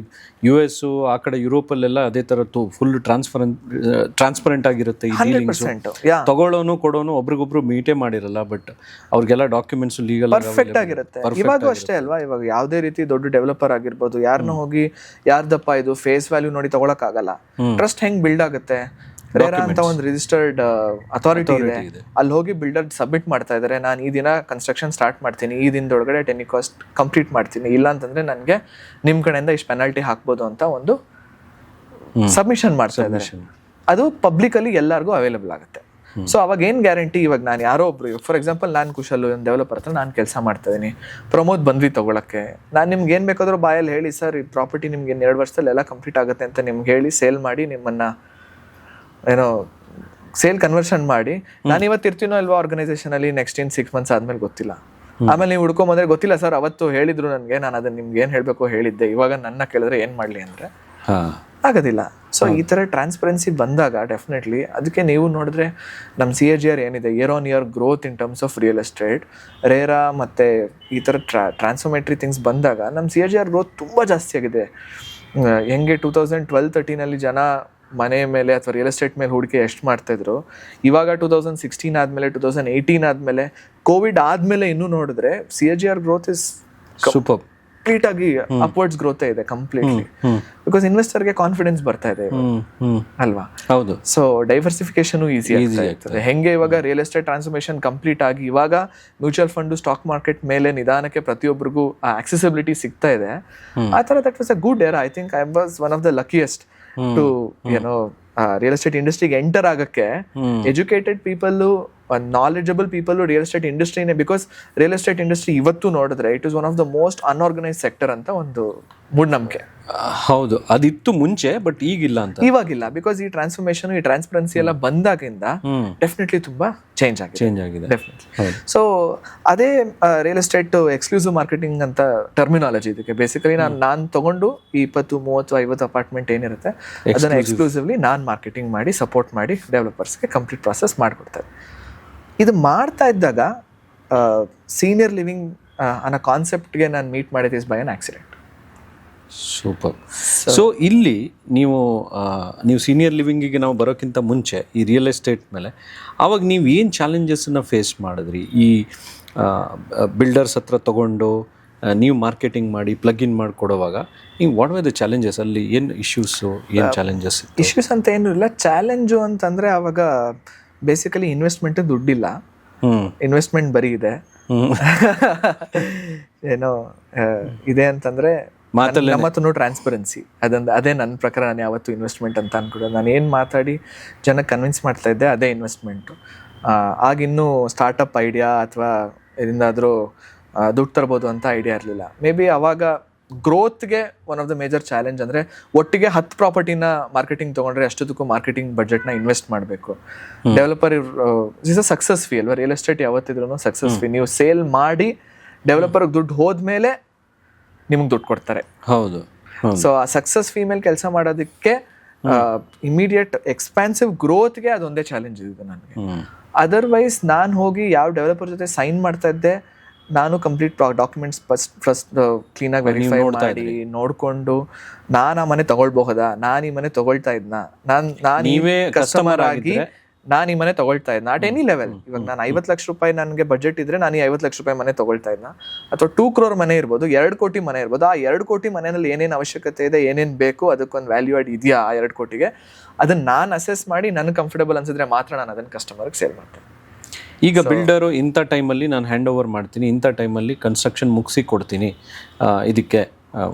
US ಆ ಕಡೆ ಯುರೋಪಲ್ಲೆಲ್ಲ ಅದೇ ತರ ಫುಲ್ ಟ್ರಾನ್ಸ್ಪರೆಂಟ್ ಆಗಿರುತ್ತೆ. ತಗೊಳ್ಳೋನು ಕೊಡೋನು ಒಬ್ರಿಗೊಬ್ರು ಮೀಟೇ ಮಾಡಿರಲ್ಲ, ಬಟ್ ಅವ್ರಿಗೆಲ್ಲ ಡಾಕ್ಯುಮೆಂಟ್ಸ್ ಲೀಗಲ್ ಪರ್ಫೆಕ್ಟ್ ಆಗಿರುತ್ತೆ. ಇವಾಗೂ ಅಷ್ಟೇ ಅಲ್ವಾ, ಇವಾಗ ಯಾವುದೇ ರೀತಿ ದೊಡ್ಡ ಡೆವಲಪರ್ ಆಗಿರ್ಬೋದು, ಯಾರನ್ನ ಹೋಗಿ ಯಾರ್ದಪ್ಪ ಇದು ಫೇಸ್ ವ್ಯಾಲ್ಯೂ ನೋಡಿ ತಗೊಳಕ್ ಆಗಲ್ಲ. ಟ್ರಸ್ಟ್ ಹೆಂಗ್ ಬಿಲ್ಡ್ ಆಗುತ್ತೆ. ರೇರಾ ಅಂತ ಒಂದು ರಿಜಿಸ್ಟರ್ಡ್ ಅಥಾರಿಟಿ ಇದೆ, ಅಲ್ಲಿ ಹೋಗಿ ಬಿಲ್ಡರ್ ಸಬ್ಮಿಟ್ ಮಾಡ್ತಾ ಇದ್ದಾರೆ, ನಾನು ಈ ದಿನ ಕನ್ಸ್ಟ್ರಕ್ಷನ್ ಸ್ಟಾರ್ಟ್ ಮಾಡ್ತೀನಿ, ಈ ದಿನದೊಳಗಡೆ ಟೆನಿ ಕಾಸ್ಟ್ ಕಂಪ್ಲೀಟ್ ಮಾಡ್ತೀನಿ, ಇಲ್ಲ ಅಂತಂದ್ರೆ ನನಗೆ ನಿಮ್ಮ ಕಡೆಯಿಂದ ಇಷ್ಟು ಪೆನಾಲ್ಟಿ ಹಾಕ್ಬೋದು ಅಂತ ಒಂದು ಸಬ್ಮಿಷನ್ ಮಾಡ್ತಾ ಇದ್ದಾರೆ. ಅದು ಪಬ್ಲಿಕಲ್ಲಿ ಎಲ್ಲರಿಗೂ ಅವೈಲೇಬಲ್ ಆಗುತ್ತೆ. ಸೊ ಅವಾಗ ಏನು ಗ್ಯಾರಂಟಿ, ಇವಾಗ ನಾನು ಯಾರೋ ಒಬ್ರು, ಫಾರ್ ಎಕ್ಸಾಂಪಲ್ ನಾನು ಕುಶಲ್ ಒಂದು ಡೆವಲಪರ್ ಹತ್ರ ನಾನು ಕೆಲಸ ಮಾಡ್ತಾ ಇದ್ದೀನಿ, ಪ್ರಮೋದ್ ಬಂದ್ವಿ ತಗೊಳಕ್ಕೆ, ನಾನು ನಿಮ್ಗೆ ಏನು ಬೇಕಾದ್ರೂ ಬಾಯಲ್ಲಿ ಹೇಳಿ, ಸರ್ ಈ ಪ್ರಾಪರ್ಟಿ ನಿಮ್ಗೆ 2 ವರ್ಷದಲ್ಲಿ ಎಲ್ಲ ಕಂಪ್ಲೀಟ್ ಆಗುತ್ತೆ ಅಂತ ನಿಮ್ಗೆ ಹೇಳಿ ಸೇಲ್ ಮಾಡಿ, ನಿಮ್ಮನ್ನ ಏನೋ ಸೇಲ್ ಕನ್ವರ್ಷನ್ ಮಾಡಿ, ನಾನು ಇವತ್ತು ಇರ್ತೀನೋ ಅಲ್ವಾ ಆರ್ಗನೈಸೇಷನ್ ಅಲ್ಲಿ, ನೆಕ್ಸ್ಟ್ 6 ಮಂತ್ಸ್ ಆದ್ಮೇಲೆ ಗೊತ್ತಿಲ್ಲ. ಆಮೇಲೆ ನೀವು ಹುಡ್ಕೊಂಬಂದ್ರೆ ಗೊತ್ತಿಲ್ಲ ಸರ್ ಅವತ್ತು ಹೇಳಿದ್ರು ನನಗೆ, ನಾನು ಅದನ್ನ ನಿಮ್ಗೆ ಏನು ಹೇಳಬೇಕು ಹೇಳಿದ್ದೆ, ಇವಾಗ ನನ್ನ ಕೇಳಿದ್ರೆ ಏನು ಮಾಡಲಿ ಅಂದರೆ ಆಗೋದಿಲ್ಲ. ಸೊ ಈ ಥರ ಟ್ರಾನ್ಸ್ಪರೆನ್ಸಿ ಬಂದಾಗ ಡೆಫಿನೆಟ್ಲಿ ಅದಕ್ಕೆ ನೀವು ನೋಡಿದ್ರೆ ನಮ್ಮ CAGR ಏನಿದೆ, year on year growth in terms of real estate, RERA ಮತ್ತು ಈ ಥರ ಟ್ರಾನ್ಸ್ಫಾರ್ಮೇಟ್ರಿ ಥಿಂಗ್ಸ್ ಬಂದಾಗ ನಮ್ಮ CAGR ಗ್ರೋತ್ ತುಂಬ ಜಾಸ್ತಿ ಆಗಿದೆ. ಹೆಂಗೆ 2012-13 ಜನ ಮನೆ ಮೇಲೆ ಅಥವಾ ರಿಯಲ್ ಎಸ್ಟೇಟ್ ಮೇಲೆ ಹೂಡಿಕೆ ಎಷ್ಟು ಮಾಡ್ತಾಯಿದ್ರು, ಇವಾಗ 2016 ಆದಮೇಲೆ 2018 ಆದಮೇಲೆ ಕೋವಿಡ್ ಆದಮೇಲೆ ಇನ್ನೂ ನೋಡಿದ್ರೆ CAGR growth is super, complete ಆಗಿ ಅಪ್ವರ್ಡ್ಸ್ ಗ್ರೋತ್ ಇದೆ ಕಂಪ್ಲೀಟ್ಲಿ. ಬಿಕಾಸ್ ಇನ್ವೆಸ್ಟರ್ಗೆ ಕಾನ್ಫಿಡೆನ್ಸ್ ಬರ್ತಾ ಇದೆ ಅಲ್ವಾ. ಹೌದು. ಸೊ ಡೈವರ್ಸಿಫಿಕೇಶನ್ ಈಸಿ ಆಗ್ತದೆ. ಹೆಂಗೆ ಇವಾಗ ರಿಯಲ್ ಎಸ್ಟೇಟ್ ಟ್ರಾನ್ಸ್ಫಾರ್ಮೇಶನ್ ಕಂಪ್ಲೀಟ್ ಆಗಿ ಇವಾಗ ಮ್ಯೂಚುವಲ್ ಫಂಡ್ ಸ್ಟಾಕ್ ಮಾರ್ಕೆಟ್ ಮೇಲೆ ನಿಧಾನಕ್ಕೆ ಪ್ರತಿಯೊಬ್ಬರಿಗೂ ಆಕ್ಸೆಸಿಬಿಲಿಟಿ ಸಿಗ್ತಾ ಇದೆ, ಆ ಥರ that was a good year. I think I was one of the luckiest to real estate ಇಂಡಸ್ಟ್ರಿಗೆ ಎಂಟರ್ ಆಗಕ್ಕೆ. Educated people, knowledgeable people real estate ಇಂಡಸ್ಟ್ರಿನೇ. ಬಿಕಾಸ್ ರಿಯಲ್ ಎಸ್ಟೇಟ್ ಇಂಡಸ್ಟ್ರಿ ಇವತ್ತು ನೋಡಿದ್ರೆ it is one of the most unorganised sector ಅಂತ ಒಂದು ಮೂಢನಂಬಿಕೆ. ಹೌದು, ಅದಿತ್ತು ಮುಂಚೆ, ಬಟ್ ಈಗಿಲ್ಲ ಅಂತ. ಇವಾಗಿಲ್ಲ, ಬಿಕಾಸ್ ಈ ಟ್ರಾನ್ಸ್ಫಾರ್ಮೇಶನ್, ಈ ಟ್ರಾನ್ಸ್ಪರೆನ್ಸಿ ಎಲ್ಲ ಬಂದಾಗಿಂದ ಡೆಫಿನೆಟ್ಲಿ ತುಂಬಾ ಚೇಂಜ್ ಆಗಿದೆ. ಸೊ ಅದೇ ರಿಯಲ್ ಎಸ್ಟೇಟ್ ಎಕ್ಸ್ಕ್ಲೂಸಿವ್ ಮಾರ್ಕೆಟಿಂಗ್ ಅಂತ ಟರ್ಮಿನಾಲಜಿ ಇದಕ್ಕೆ. ಬೇಸಿಕಲಿ ನಾನು ತಗೊಂಡು ಈ 20, 30, 50 ಅಪಾರ್ಟ್ಮೆಂಟ್ ಏನಿರುತ್ತೆ ಅದನ್ನ ಎಕ್ಸ್ಕ್ಲೂಸಿವ್ಲಿ ನಾನು ಮಾರ್ಕೆಟಿಂಗ್ ಮಾಡಿ ಸಪೋರ್ಟ್ ಮಾಡಿ ಡೆವಲಪರ್ಸ್ಗೆ ಕಂಪ್ಲೀಟ್ ಪ್ರಾಸೆಸ್ ಮಾಡಿಕೊಡ್ತಾರೆ. ಇದು ಮಾಡ್ತಾ ಇದ್ದಾಗ ಸೀನಿಯರ್ ಲಿವಿಂಗ್ ಅನ್ನೋ ಕಾನ್ಸೆಪ್ಟ್ಗೆ ನಾನು ಮೀಟ್ ಮಾಡಿದ್ದು is by an accident. Super. So ಇಲ್ಲಿ ನೀವು ಸೀನಿಯರ್ ಲಿವಿಂಗಿಗೆ ನಾವು ಬರೋಕ್ಕಿಂತ ಮುಂಚೆ ಈ ರಿಯಲ್ ಎಸ್ಟೇಟ್ ಮೇಲೆ ಆವಾಗ ನೀವು ಏನು ಚಾಲೆಂಜಸ್ಸನ್ನು ಫೇಸ್ ಮಾಡಿದ್ರಿ? ಈ ಬಿಲ್ಡರ್ಸ್ ಹತ್ರ ತೊಗೊಂಡು ನೀವು ಮಾರ್ಕೆಟಿಂಗ್ ಮಾಡಿ ಪ್ಲಗ್ ಇನ್ ಮಾಡಿಕೊಡುವಾಗ ನೀವು ವಾಟ್ ವರ್ ದ ಚಾಲೆಂಜಸ್ ಅಲ್ಲಿ ಏನು ಇಶ್ಯೂಸು ಏನು ಚಾಲೆಂಜಸ್ ಇಶ್ಯೂಸ್ ಅಂತ ಏನೂ ಇಲ್ಲ. ಚಾಲೆಂಜು ಅಂತಂದರೆ ಅವಾಗ ಬೇಸಿಕಲಿ ಇನ್ವೆಸ್ಟ್ಮೆಂಟ್ ದುಡ್ಡಿಲ್ಲ, ಇನ್ವೆಸ್ಟ್ಮೆಂಟ್ ಬರೀ ಇದೆ. ಏನೋ ಇದೆ ಅಂತಂದರೆ ನಮ್ಮ ಹತ್ರ ಟ್ರಾನ್ಸ್ಪರೆನ್ಸಿ ಅದೇ ನನ್ನ ಪ್ರಕಾರ. ನಾನು ಯಾವತ್ತು ಇನ್ವೆಸ್ಟ್ಮೆಂಟ್ ಅಂತ ಅನ್ಕೊಡೋದು, ನಾನು ಏನು ಮಾತಾಡಿ ಜನಕ್ಕೆ ಕನ್ವಿನ್ಸ್ ಮಾಡ್ತಾ ಇದ್ದೆ ಅದೇ ಇನ್ವೆಸ್ಟ್ಮೆಂಟು. ಆಗಿನ್ನೂ ಸ್ಟಾರ್ಟಪ್ ಐಡಿಯಾ ಅಥವಾ ಇದರಿಂದಾದರೂ ದುಡ್ಡು ತರ್ಬೋದು ಅಂತ ಐಡಿಯಾ ಇರಲಿಲ್ಲ. ಮೇ ಬಿ ಅವಾಗ ಗ್ರೋತ್ಗೆ one of the major challenge ಅಂದರೆ ಒಟ್ಟಿಗೆ 10 ಪ್ರಾಪರ್ಟಿನ ಮಾರ್ಕೆಟಿಂಗ್ ತೊಗೊಂಡ್ರೆ ಅಷ್ಟೊತ್ತಕ್ಕೂ ಮಾರ್ಕೆಟಿಂಗ್ ಬಜೆಟ್ನ ಇನ್ವೆಸ್ಟ್ ಮಾಡಬೇಕು. Developer is a success fee ಅಲ್ವಾ, ರಿಯಲ್ ಎಸ್ಟೇಟ್ ಯಾವತ್ತಿದ್ರೂ ಸಕ್ಸಸ್ ಫೀ. ನೀವು ಸೇಲ್ ಮಾಡಿ ಡೆವಲಪರ್ಗೆ ದುಡ್ಡು ಹೋದ್ಮೇಲೆ ನಿಮ್ಗೆ ದುಡ್ಡು ಕೊಡ್ತಾರೆ. ಹೌದು. ಸೊ ಆ ಸಕ್ಸಸ್ ಫೀ ಮೇಲೆ ಕೆಲಸ ಮಾಡೋದಕ್ಕೆ ಇಮಿಡಿಯೇಟ್ ಎಕ್ಸ್ಪಾನ್ಸಿವ್ ಗ್ರೋತ್ಗೆ ಅದೊಂದೇ ಚಾಲೆಂಜ್ ಇದೆ ನನಗೆ. ಅದರ್ವೈಸ್ ನಾನು ಹೋಗಿ ಯಾವ ಡೆವಲಪರ್ ಜೊತೆ ಸೈನ್ ಮಾಡ್ತಾ ಇದ್ದೆ, ನಾನು ಕಂಪ್ಲೀಟ್ ಡಾಕ್ಯುಮೆಂಟ್ಸ್ ಫಸ್ಟ್ ಕ್ಲೀನಾಗಿ ವೆರಿಫೈ ಮಾಡಿ ನೋಡಿಕೊಂಡು ನಾನು ಆ ಮನೆ ತಗೊಳ್ಬಹುದಾ, ನಾನು ಈ ಮನೆ ತಗೊಳ್ತಾ ಇದ್ನ, ನಾನು ಕಸ್ಟಮರ್ ಆಗಿ ನಾನು ಈ ಮನೆ ತಗೊಳ್ತಾ ಇದ್ನ ಅಟ್ ಎನಿ ಲೆವೆಲ್. ಇವಾಗ ನಾನು 50 ಲಕ್ಷ ರೂಪಾಯಿ ನನಗೆ ಬಜೆಟ್ ಇದ್ರೆ ನಾನು ಈ 50 ಲಕ್ಷ ರೂಪಾಯಿ ಮನೆ ತಗೊಳ್ತಾ ಇದ್ನ, ಅಥವಾ 2 crore ಮನೆ ಇರ್ಬೋದು, 2 ಕೋಟಿ ಮನೆ ಇರ್ಬೋದು. ಆ 2 ಕೋಟಿ ಮನೆಯಲ್ಲಿ ಏನೇನು ಅವಶ್ಯಕತೆ ಇದೆ, ಏನೇನು ಬೇಕು, ಅದಕ್ಕೊಂದು ವ್ಯಾಲ್ಯೂ ಆಡ್ ಇದೆಯಾ ಆ 2 ಕೋಟಿಗೆ, ಅದನ್ನ ನಾನು ಅಸೆಸ್ ಮಾಡಿ ನನಗೆ ಕಂಫರ್ಟಬಲ್ ಅನ್ಸಿದ್ರೆ ಮಾತ್ರ ನಾನು ಅದನ್ನು ಕಸ್ಟಮರ್ಗೆ ಸೇಲ್ ಮಾಡ್ತೇನೆ. ಈಗ ಬಿಲ್ಡರು ಇಂಥ ಟೈಮಲ್ಲಿ ನಾನು ಹ್ಯಾಂಡ್ ಓವರ್ ಮಾಡ್ತೀನಿ, ಇಂಥ ಟೈಮಲ್ಲಿ ಕನ್ಸ್ಟ್ರಕ್ಷನ್ ಮುಗಿಸಿ ಕೊಡ್ತೀನಿ ಇದಕ್ಕೆ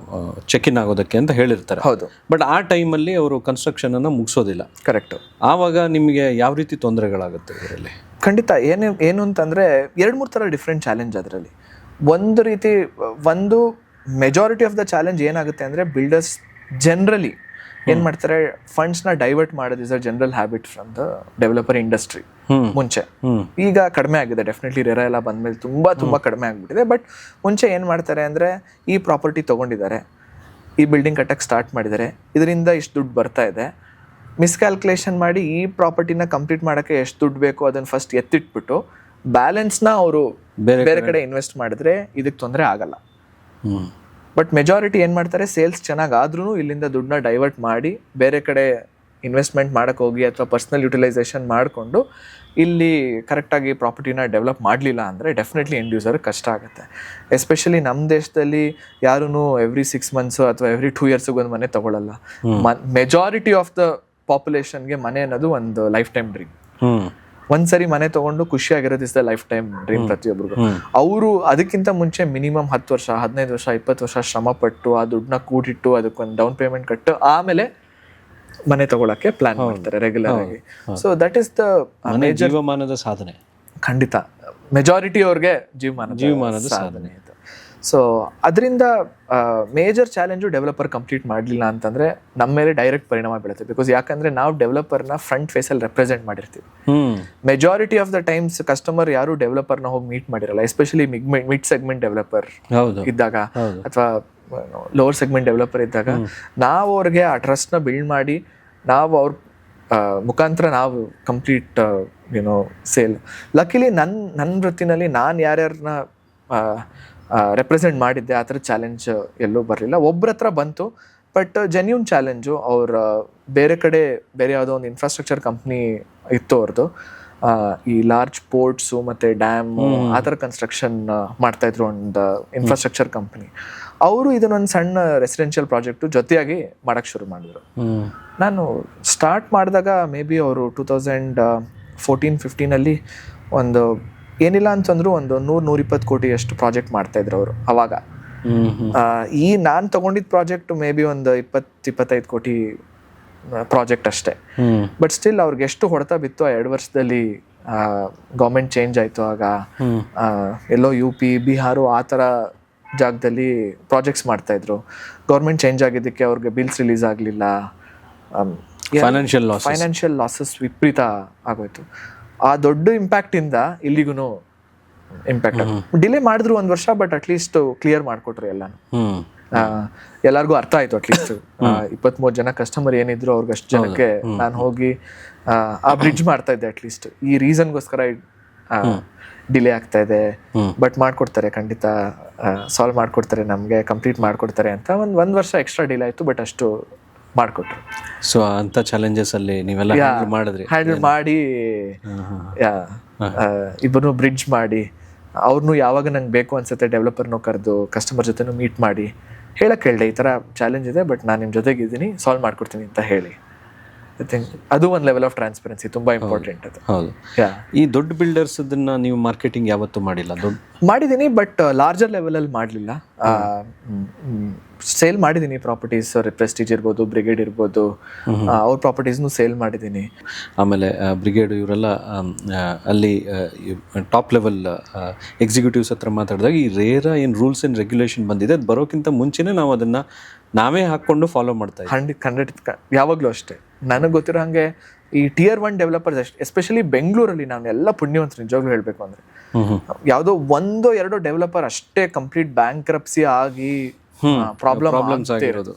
ಚೆಕ್ ಇನ್ ಆಗೋದಕ್ಕೆ ಅಂತ ಹೇಳಿರ್ತಾರೆ. ಹೌದು. ಬಟ್ ಆ ಟೈಮಲ್ಲಿ ಅವರು ಕನ್ಸ್ಟ್ರಕ್ಷನನ್ನು ಮುಗಿಸೋದಿಲ್ಲ. ಕರೆಕ್ಟು. ಆವಾಗ ನಿಮಗೆ ಯಾವ ರೀತಿ ತೊಂದರೆಗಳಾಗುತ್ತೆ ಇದರಲ್ಲಿ? ಖಂಡಿತ. ಏನು ಅಂತಂದರೆ 2-3 ಥರ ಡಿಫ್ರೆಂಟ್ ಚಾಲೆಂಜ್ ಅದರಲ್ಲಿ. ಒಂದು ಮೆಜಾರಿಟಿ ಆಫ್ ದ ಚಾಲೆಂಜ್ ಏನಾಗುತ್ತೆ ಅಂದರೆ ಬಿಲ್ಡರ್ಸ್ ಜನರಲಿ ಏನು ಮಾಡ್ತಾರೆ, ಫಂಡ್ಸ್ನ ಡೈವರ್ಟ್ ಮಾಡೋದು is a general habit from the developer industry. ಮುಂಚೆ ಈಗ ಕಡಿಮೆ ಆಗಿದೆ, ಡೆಫಿನೆಟ್ಲಿ ರೇರಾ ಎಲ್ಲ ಬಂದಮೇಲೆ ತುಂಬ ಕಡಿಮೆ ಆಗಿಬಿಟ್ಟಿದೆ. ಬಟ್ ಮುಂಚೆ ಏನು ಮಾಡ್ತಾರೆ ಅಂದರೆ, ಈ ಪ್ರಾಪರ್ಟಿ ತೊಗೊಂಡಿದ್ದಾರೆ, ಈ ಬಿಲ್ಡಿಂಗ್ ಕಟ್ಟಕ್ಕೆ ಸ್ಟಾರ್ಟ್ ಮಾಡಿದ್ದಾರೆ, ಇದರಿಂದ ಇಷ್ಟು ದುಡ್ಡು ಬರ್ತಾ ಇದೆ, ಮಿಸ್ಕ್ಯಾಲ್ಕುಲೇಷನ್ ಮಾಡಿ ಈ ಪ್ರಾಪರ್ಟಿನ ಕಂಪ್ಲೀಟ್ ಮಾಡೋಕ್ಕೆ ಎಷ್ಟು ದುಡ್ಡು ಬೇಕು ಅದನ್ನು ಫಸ್ಟ್ ಎತ್ತಿಟ್ಬಿಟ್ಟು ಬ್ಯಾಲೆನ್ಸ್ನ ಅವರು ಬೇರೆ ಕಡೆ ಇನ್ವೆಸ್ಟ್ ಮಾಡಿದ್ರೆ ಇದಕ್ಕೆ ತೊಂದರೆ ಆಗಲ್ಲ. ಬಟ್ ಮೆಜಾರಿಟಿ ಏನು ಮಾಡ್ತಾರೆ, ಸೇಲ್ಸ್ ಚೆನ್ನಾಗಾದ್ರೂ ಇಲ್ಲಿಂದ ದುಡ್ಡನ್ನ ಡೈವರ್ಟ್ ಮಾಡಿ ಬೇರೆ ಕಡೆ ಇನ್ವೆಸ್ಟ್ಮೆಂಟ್ ಮಾಡೋಕ್ಕೆ ಹೋಗಿ ಅಥವಾ ಪರ್ಸ್ನಲ್ ಯುಟಿಲೈಸೇಷನ್ ಮಾಡಿಕೊಂಡು ಇಲ್ಲಿ ಕರೆಕ್ಟಾಗಿ ಪ್ರಾಪರ್ಟಿನ ಡೆವಲಪ್ ಮಾಡಲಿಲ್ಲ ಅಂದರೆ ಡೆಫಿನೆಟ್ಲಿ ಎಂಡ್ ಯೂಸರ್ಗೆ ಕಷ್ಟ ಆಗುತ್ತೆ. ಎಸ್ಪೆಷಲಿ ನಮ್ಮ ದೇಶದಲ್ಲಿ ಯಾರೂ ಎವ್ರಿ 6 months ಅಥವಾ ಎವ್ರಿ 2 years ಒಂದು ಮನೆ ತೊಗೊಳ್ಳಲ್ಲ. ಮೆಜಾರಿಟಿ ಆಫ್ ದ ಪಾಪ್ಯುಲೇಷನ್ಗೆ ಮನೆ ಅನ್ನೋದು ಒಂದು ಲೈಫ್ ಟೈಮ್ ಡ್ರೀಮ್. ಒಂದ್ಸರಿ ಮನೆ ತಗೊಂಡು ಖುಷಿಯಾಗಿರೋದು is the lifetime dream ಪ್ರತಿಯೊಬ್ಬರಿಗೂ. ಅವರು ಅದಕ್ಕಿಂತ ಮುಂಚೆ ಮಿನಿಮಮ್ 10 ವರ್ಷ, 15 ವರ್ಷ, 20 ವರ್ಷ ಶ್ರಮ ಪಟ್ಟು ಆ ದುಡ್ಡನ್ನ ಕೂಡಿಟ್ಟು ಅದಕ್ಕೊಂದು ಡೌನ್ ಪೇಮೆಂಟ್ ಕಟ್ಟು ಆಮೇಲೆ ಮನೆ ತಗೊಳಕ್ಕೆ ಪ್ಲಾನ್ ಮಾಡ್ತಾರೆ ರೆಗ್ಯುಲರ್ ಆಗಿ. ಸೊ ದಟ್ ಇಸ್ ದ ಜೀವಮಾನದ ಸಾಧನೆ. ಖಂಡಿತ ಮೆಜಾರಿಟಿ ಅವ್ರಿಗೆ ಜೀವಮಾನದ ಸಾಧನೆ ಇದು. ಸೊ ಅದರಿಂದ ಮೇಜರ್ ಚಾಲೆಂಜು ಡೆವಲಪರ್ ಕಂಪ್ಲೀಟ್ ಮಾಡಲಿಲ್ಲ ಅಂತಂದರೆ ನಮ್ಮ ಮೇಲೆ ಡೈರೆಕ್ಟ್ ಪರಿಣಾಮ ಬೀಳುತ್ತೆ. ಬಿಕಾಸ್ ಯಾಕಂದರೆ ನಾವು ಡೆವಲಪರ್ನ ಫ್ರಂಟ್ ಫೇಸಲ್ಲಿ ರೆಪ್ರೆಸೆಂಟ್ ಮಾಡಿರ್ತೀವಿ. Majority of the times customer ಯಾರು ಡೆವಲಪರ್ನ ಹೋಗಿ ಮೀಟ್ ಮಾಡಿರಲ್ಲ, ಎಸ್ಪೆಷಲಿ ಮಿಡ್ ಸೆಗ್ಮೆಂಟ್ ಡೆವಲಪರ್ ಇದ್ದಾಗ ಅಥವಾ ಲೋವರ್ ಸೆಗ್ಮೆಂಟ್ ಡೆವಲಪರ್ ಇದ್ದಾಗ ನಾವು ಅವ್ರಿಗೆ ಆ ಟ್ರಸ್ಟ್ನ ಬಿಲ್ಡ್ ಮಾಡಿ ನಾವು ಅವ್ರ ಮುಖಾಂತರ ನಾವು ಕಂಪ್ಲೀಟ್ ಸೇಲ್. ಲಕ್ಕಿಲಿ ನನ್ನ ವೃತ್ತಿನಲ್ಲಿ ನಾನು ಯಾರ್ಯಾರನ್ನ ರೆಪ್ರೆಸೆಂಟ್ ಮಾಡಿದ್ದೆ ಆ ಥರ ಚಾಲೆಂಜ್ ಎಲ್ಲೂ ಬರಲಿಲ್ಲ. ಒಬ್ಬರ ಹತ್ರ ಬಂತು, ಬಟ್ ಜೆನ್ಯೂನ್ ಚಾಲೆಂಜು. ಅವ್ರ ಬೇರೆ ಯಾವುದೋ ಒಂದು ಇನ್ಫ್ರಾಸ್ಟ್ರಕ್ಚರ್ ಕಂಪ್ನಿ ಇತ್ತು ಅವ್ರದ್ದು, ಈ ಲಾರ್ಜ್ ಪೋರ್ಟ್ಸು ಮತ್ತು ಡ್ಯಾಮು ಆ ಥರ ಕನ್ಸ್ಟ್ರಕ್ಷನ್ ಮಾಡ್ತಾಯಿದ್ರು ಒಂದು ಇನ್ಫ್ರಾಸ್ಟ್ರಕ್ಚರ್ ಕಂಪ್ನಿ. ಅವರು ಇದನ್ನೊಂದು ಸಣ್ಣ ರೆಸಿಡೆನ್ಷಿಯಲ್ ಪ್ರಾಜೆಕ್ಟು ಜೊತೆಯಾಗಿ ಮಾಡೋಕ್ಕೆ ಶುರು ಮಾಡಿದ್ರು. ನಾನು ಸ್ಟಾರ್ಟ್ ಮಾಡಿದಾಗ ಮೇ ಬಿ ಅವರು 2014-15 ಒಂದು ಏನಿಲ್ಲ ಅಂತಂದ್ರು ಒಂದು 100-120 ಕೋಟಿ ಅಷ್ಟು ಪ್ರಾಜೆಕ್ಟ್ ಮಾಡ್ತಾಯಿದ್ರು ಅವರು ಅವಾಗ. ಈ ನಾನು ತೊಗೊಂಡಿದ್ದ ಪ್ರಾಜೆಕ್ಟ್ ಮೇ ಬಿ ಒಂದು 20-25 ಕೋಟಿ ಪ್ರಾಜೆಕ್ಟ್ ಅಷ್ಟೇ. ಬಟ್ ಸ್ಟಿಲ್ ಅವ್ರಿಗೆ ಎಷ್ಟು ಹೊಡೆತ ಬಿತ್ತು ಆ 2 ವರ್ಷದಲ್ಲಿ. ಗೌರ್ಮೆಂಟ್ ಚೇಂಜ್ ಆಯಿತು, ಆಗ ಎಲ್ಲೋ UP, ಬಿಹಾರು ಆ ಥರ ಜಾಗದಲ್ಲಿ ಪ್ರಾಜೆಕ್ಟ್ಸ್ ಮಾಡ್ತಾಯಿದ್ರು. ಗೌರ್ಮೆಂಟ್ ಚೇಂಜ್ ಆಗಿದ್ದಕ್ಕೆ ಅವ್ರಿಗೆ ಬಿಲ್ಸ್ ರಿಲೀಸ್ ಆಗಲಿಲ್ಲ, ಫೈನಾನ್ಷಿಯಲ್ ಲಾಸಸ್ ವಿಪರೀತ ಆಗೋಯ್ತು. ಆ ದೊಡ್ಡ ಇಂಪ್ಯಾಕ್ಟಿಂದ ಇಲ್ಲಿಗೂ ಇಂಪ್ಯಾಕ್ಟ್ ಡಿಲೇ ಮಾಡಿದ್ರು 1 ವರ್ಷ, ಬಟ್ ಅಟ್ಲೀಸ್ಟ್ ಕ್ಲಿಯರ್ ಮಾಡಿಕೊಟ್ರು ಎಲ್ಲಾನು. ಎಲ್ಲರಿಗೂ ಅರ್ಥ ಆಯ್ತು. ಅಟ್ಲೀಸ್ಟ್ 23 ಜನ ಕಸ್ಟಮರ್ ಏನಿದ್ರು ಅವ್ರಿಗೆ ಅಷ್ಟು ಜನಕ್ಕೆ ನಾನು ಹೋಗಿ ಆ ಬ್ರಿಡ್ಜ್ ಮಾಡ್ತಾ ಇದ್ದೆ. ಅಟ್ಲೀಸ್ಟ್ ಈ ರೀಸನ್ಗೋಸ್ಕರ ಡಿಲೇ ಆಗ್ತಾ ಇದೆ, ಬಟ್ ಮಾಡ್ಕೊಡ್ತಾರೆ, ಖಂಡಿತ ಸಾಲ್ವ್ ಮಾಡ್ಕೊಡ್ತಾರೆ, ನಮಗೆ ಕಂಪ್ಲೀಟ್ ಮಾಡ್ಕೊಡ್ತಾರೆ ಅಂತ. ಒಂದು ವರ್ಷ ಎಕ್ಸ್ಟ್ರಾ ಡಿಲೇ ಆಯಿತು, ಬಟ್ ಅಷ್ಟು ಮಾಡಿಕೊಟ್ರು. ಸೊ ಅಂಥ ಚಾಲೆಂಜಸ್ ಅಲ್ಲಿ ನೀವೆಲ್ಲ ಹ್ಯಾಂಡಲ್ ಮಾಡಿ ಇಬ್ಬರು ಬ್ರಿಡ್ಜ್ ಮಾಡಿ ಅವ್ರನ್ನೂ ಯಾವಾಗ ನಂಗೆ ಬೇಕು ಅನ್ಸುತ್ತೆ ಡೆವಲಪರ್ನೂ ಕರೆದು ಕಸ್ಟಮರ್ ಜೊತೆನೂ ಮೀಟ್ ಮಾಡಿ ಹೇಳಕ್ಕೆ ಹೇಳಿದೆ, ಈ ಥರ ಚಾಲೆಂಜ್ ಇದೆ ಬಟ್ ನಾನು ನಿಮ್ಮ ಜೊತೆಗಿದ್ದೀನಿ, ಸಾಲ್ವ್ ಮಾಡ್ಕೊಡ್ತೀನಿ ಅಂತ ಹೇಳಿ. ಐ ಥಿಂಕ್ ಅದು ಒಂದು ಲೆವೆಲ್ ಆಫ್ ಟ್ರಾನ್ಸ್ಪರೆನ್ಸಿ ತುಂಬ ಇಂಪಾರ್ಟೆಂಟ್ ಅದು. ಹೌದು. ಈ ದೊಡ್ಡ ಬಿಲ್ಡರ್ಸ್ ಅದನ್ನ ನೀವು ಮಾರ್ಕೆಟಿಂಗ್ ಯಾವತ್ತೂ ಮಾಡಿಲ್ಲ? ಮಾಡಿದ್ದೀನಿ ಬಟ್ ಲಾರ್ಜರ್ ಲೆವೆಲಲ್ಲಿ ಮಾಡಲಿಲ್ಲ. ಸೇಲ್ ಮಾಡಿದ್ದೀನಿ ಪ್ರಾಪರ್ಟೀಸ್, ಪ್ರೆಸ್ಟೀಜ್ ಇರ್ಬೋದು, ಬ್ರಿಗೇಡ್ ಇರ್ಬೋದು, ಅವ್ರ ಪ್ರಾಪರ್ಟೀಸ್ನು ಸೇಲ್ ಮಾಡಿದ್ದೀನಿ. ಆಮೇಲೆ ಬ್ರಿಗೇಡ್ ಇವರೆಲ್ಲ ಅಲ್ಲಿ ಟಾಪ್ ಲೆವೆಲ್ ಎಕ್ಸಿಕ್ಯೂಟಿವ್ಸ್ ಹತ್ರ ಮಾತಾಡಿದಾಗ ಈ ಏನು ರೂಲ್ಸ್ ಆ್ಯಂಡ್ ರೆಗ್ಯುಲೇಷನ್ ಬಂದಿದೆ ಅದು ಬರೋಕ್ಕಿಂತ ಮುಂಚೆನೇ ನಾವು ಅದನ್ನು ನಾವೇ ಹಾಕ್ಕೊಂಡು ಫಾಲೋ ಮಾಡ್ತಾ ಇದ್ದೀವಿ. 100 ಯಾವಾಗಲೂ ಅಷ್ಟೇ. ನನಗೆ ಗೊತ್ತಿರೋ ಹಾಗೆ ಈ Tier 1 ಡೆವಲಪರ್ಸ್ ಅಷ್ಟೇ, ಎಸ್ಪೆಷಲಿ ಬೆಂಗಳೂರಲ್ಲಿ ನಾನು ಎಲ್ಲ ಪುಣ್ಯವಂತರು ನಿಜವಾಗ್ಲೂ ಹೇಳಬೇಕು ಅಂದರೆ, ಯಾವುದೋ 1-2 ಡೆವಲಪರ್ ಅಷ್ಟೇ ಕಂಪ್ಲೀಟ್ ಬ್ಯಾಂಕ್ರಪ್ಸಿ ಆಗಿ ಪ್ರಾಬ್ಲಮ್ಸ್ ಆಗಿರೋದು.